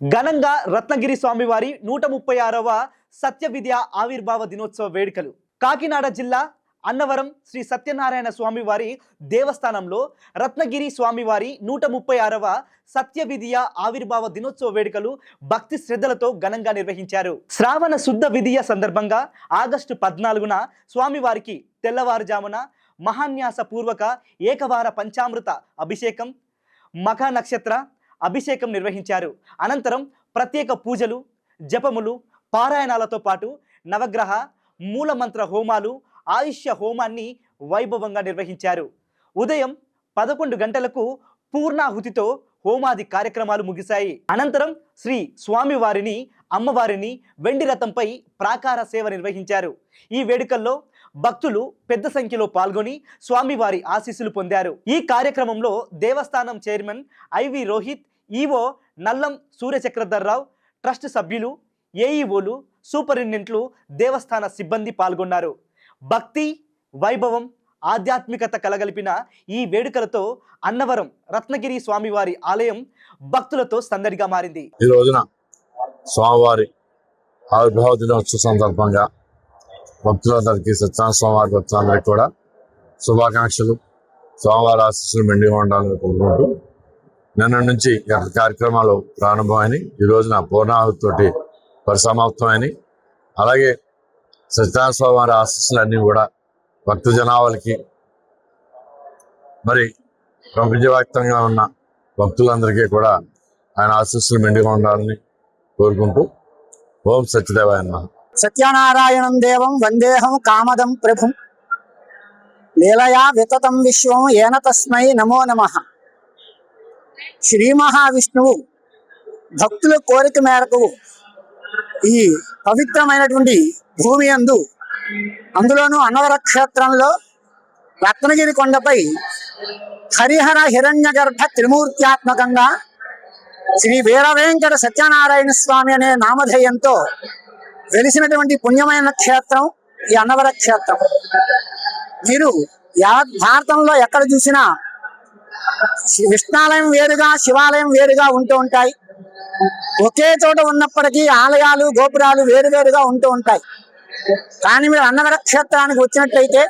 ఘనంగా రత్నగిరి స్వామివారి 136వ సత్య విద్య ఆవిర్భావ దినోత్సవ వేడుకలు కాకినాడ జిల్లా అన్నవరం శ్రీ సత్యనారాయణ స్వామివారి దేవస్థానంలో రత్నగిరి స్వామివారి 136వ సత్య విద్య ఆవిర్భావ దినోత్సవ వేడుకలు భక్తి శ్రద్ధలతో ఘనంగా నిర్వహించారు. శ్రావణ శుద్ధ విధియ సందర్భంగా ఆగస్టు 14న స్వామివారికి తెల్లవారుజామున మహాన్యాస పూర్వక ఏకవార పంచామృత అభిషేకం, మఖ నక్షత్ర అభిషేకం నిర్వహించారు. అనంతరం ప్రత్యేక పూజలు, జపములు, పారాయణాలతో పాటు నవగ్రహ మూలమంత్ర హోమాలు, ఆయుష్య హోమాన్ని వైభవంగా నిర్వహించారు. ఉదయం 11 గంటలకు పూర్ణాహుతితో హోమాది కార్యక్రమాలు ముగిశాయి. అనంతరం శ్రీ స్వామివారిని, అమ్మవారిని వెండి రథంపై ప్రాకార సేవ నిర్వహించారు. ఈ వేడుకల్లో భక్తులు పెద్ద సంఖ్యలో పాల్గొని స్వామివారి ఆశీస్సులు పొందారు. ఈ కార్యక్రమంలో దేవస్థానం chairman IV Rohit, EO Nallam Suryachakradharrao, trust సభ్యులు, ఏఈఓలు, సూపరింటెండెంట్లు, దేవస్థాన సిబ్బంది పాల్గొన్నారు. భక్తి, వైభవం, ఆధ్యాత్మికత కలగలిపిన ఈ వేడుకలతో అన్నవరం రత్నగిరి స్వామివారి ఆలయం భక్తులతో సందడిగా మారింది. ఈ రోజున స్వామివారి ఆవిర్భావ దినోత్సవ సందర్భంగా భక్తులందరికీ, సత్యనారాయణ స్వామివారి భక్తులందరికీ కూడా శుభాకాంక్షలు, స్వామివారి ఆశీస్సులు మెండుగా ఉండాలని కోరుకుంటూ నిన్న నుంచి కార్యక్రమాలు ప్రారంభమైనవి. ఈ రోజున పూర్ణాహుతితోటి పరిసమాప్తమైనవి. అలాగే సత్యనారాయణ స్వామివారి ఆశీస్సులన్నీ కూడా భక్త జనాభాలకి, మరి ప్రపంచవ్యాప్తంగా ఉన్న భక్తులందరికీ కూడా ఆయన ఆశీస్సులు మెండుగా ఉండాలని కోరుకుంటూ ఓం సత్యదేవాయ నమః. సత్యనారాయణం దేవం వందేహం కామదం ప్రభుం లీలయా వితతం విశ్వం ఏన తస్మై నమో నమః. శ్రీ మహావిష్ణువు భక్తుల కోరిక మేరకు ఈ పవిత్రమైనటువంటి భూమి యందు, అందులోనూ అన్నవర క్షేత్రంలో రత్నగిరి కొండపై హరిహర హిరణ్య గర్భ త్రిమూర్త్యాత్మకంగా శ్రీ వీరవేంకట సత్యనారాయణ స్వామి అనే నామధేయంతో వెలిసినటువంటి పుణ్యమైన క్షేత్రం ఈ అన్నవర క్షేత్రం. మీరు యావత్ భారతంలో ఎక్కడ చూసినా విష్ణాలయం వేరుగా, శివాలయం వేరుగా ఉంటూ ఉంటాయి. ఒకే చోట ఉన్నప్పటికీ ఆలయాలు, గోపురాలు వేరువేరుగా ఉంటూ ఉంటాయి. కానీ మీరు అన్నవర క్షేత్రానికి వచ్చినట్లయితే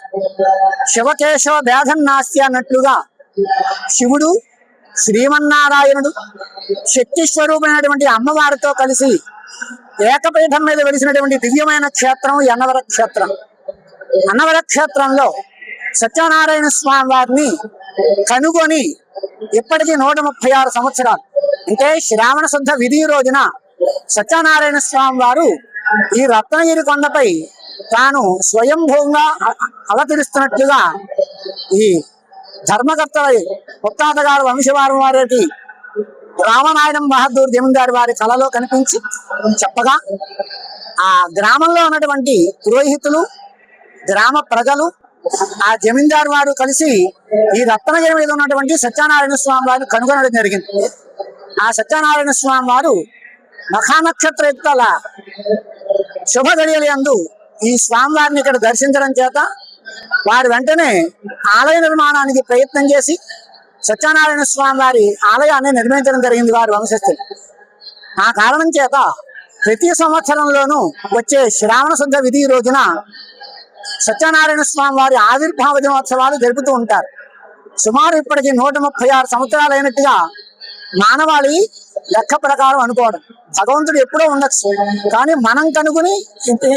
శివకేశవ భేదం నాస్తి అన్నట్లుగా శివుడు, శ్రీమన్నారాయణుడు, శక్తి స్వరూపమైనటువంటి అమ్మవారితో కలిసి ఏకపీఠం మీద వెలిసినటువంటి దివ్యమైన క్షేత్రం ఈ అన్నవర క్షేత్రం. అన్నవర క్షేత్రంలో సత్యనారాయణ స్వామి వారిని కనుగొని ఇప్పటికీ 136 సంవత్సరాలు, అంటే శ్రావణ శుద్ధ విధి రోజున సత్యనారాయణ స్వామి వారు ఈ రత్నగిరి కొండపై తాను స్వయంభూంగా అవతరిస్తున్నట్లుగా ఈ ధర్మకర్త ముత్తాత గారు వంశవారం వారికి రామనాయణం బహదూర్ జమీందారు వారి కళలో కనిపించి చెప్పగా, ఆ గ్రామంలో ఉన్నటువంటి పురోహితులు, గ్రామ ప్రజలు, ఆ జమీందారు వారు కలిసి ఈ రత్నగిరి మీద ఉన్నటువంటి సత్యనారాయణ స్వామి వారిని కనుగొనడం జరిగింది. ఆ సత్యనారాయణ స్వామి వారు మఖానక్షత్ర యుక్తల శుభ గడియల యందు ఈ స్వామివారిని ఇక్కడ దర్శించడం చేత వారు వెంటనే ఆలయ నిర్మాణానికి ప్రయత్నం చేసి సత్యనారాయణ స్వామి వారి ఆలయాన్ని నిర్మించడం జరిగింది వారి వంశస్థులు. ఆ కారణం చేత ప్రతి సంవత్సరంలోనూ వచ్చే శ్రావణ శుద్ధ విధి రోజున సత్యనారాయణ స్వామి వారి ఆవిర్భావ దినోత్సవాలు జరుపుతూ ఉంటారు. సుమారు ఇప్పటికి 136 సంవత్సరాలు అయినట్టుగా మానవాళి లెక్క ప్రకారం అనుకోవడం. భగవంతుడు ఎప్పుడో ఉండొచ్చు, కానీ మనం కనుగొని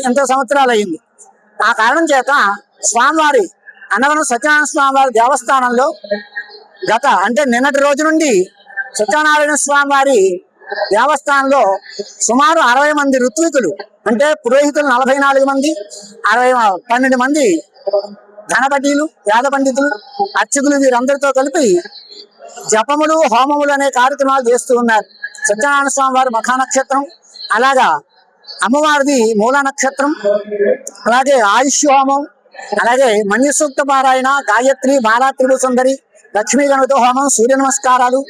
ఎంతో సంవత్సరాలు అయింది. ఆ కారణం చేత స్వామివారి అన్నవరం సత్యనారాయణ స్వామి వారి దేవస్థానంలో అంటే నిన్నటి రోజు నుండి సత్యనారాయణ స్వామి వారి దేవస్థానంలో సుమారు 60 మంది ఋత్వికులు, అంటే పురోహితులు 44 మంది, 12 మంది ధనపటీలు, వేద పండితులు, అర్చకులు, వీరందరితో కలిపి జపములు, హోమములు అనే కార్యక్రమాలు చేస్తూ ఉన్నారు. సత్యనారాయణ స్వామి వారి మఖా నక్షత్రం, అలాగా అమ్మవారిది మూల నక్షత్రం, అలాగే ఆయుష్ హోమం, అలాగే మన్యసూక్త పారాయణ, గాయత్రి, బాలా త్రిభు సుందరి, లక్ష్మీ గణపతి హోమం, సూర్య నమస్కారాలు,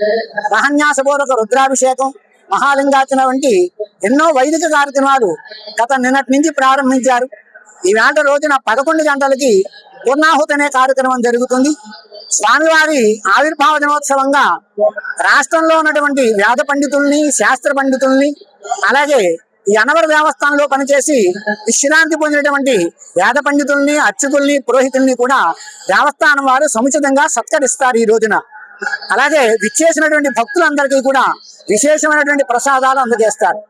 మహాన్యాసపూర్వక రుద్రాభిషేకం, మహాలింగార్చన వంటి ఎన్నో వైదిక కార్యక్రమాలు గత నిన్నటి నుంచి ప్రారంభించారు. ఈవేళ రోజున 11 గంటలకి పూర్ణాహుతి అనే కార్యక్రమం జరుగుతుంది. స్వామివారి ఆవిర్భావ దినోత్సవంగా రాష్ట్రంలో ఉన్నటువంటి వేద పండితుల్ని, శాస్త్ర పండితుల్ని, అలాగే ఈ అన్నవర దేవస్థానంలో పనిచేసి విశ్రాంతి పొందినటువంటి వేద పండితుల్ని, అర్చకుల్ని, పురోహితుల్ని కూడా దేవస్థానం వారు సముచితంగా సత్కరిస్తారు ఈ రోజున. అలాగే విచ్చేసినటువంటి భక్తులందరికీ కూడా విశేషమైనటువంటి ప్రసాదాలు అందజేస్తారు.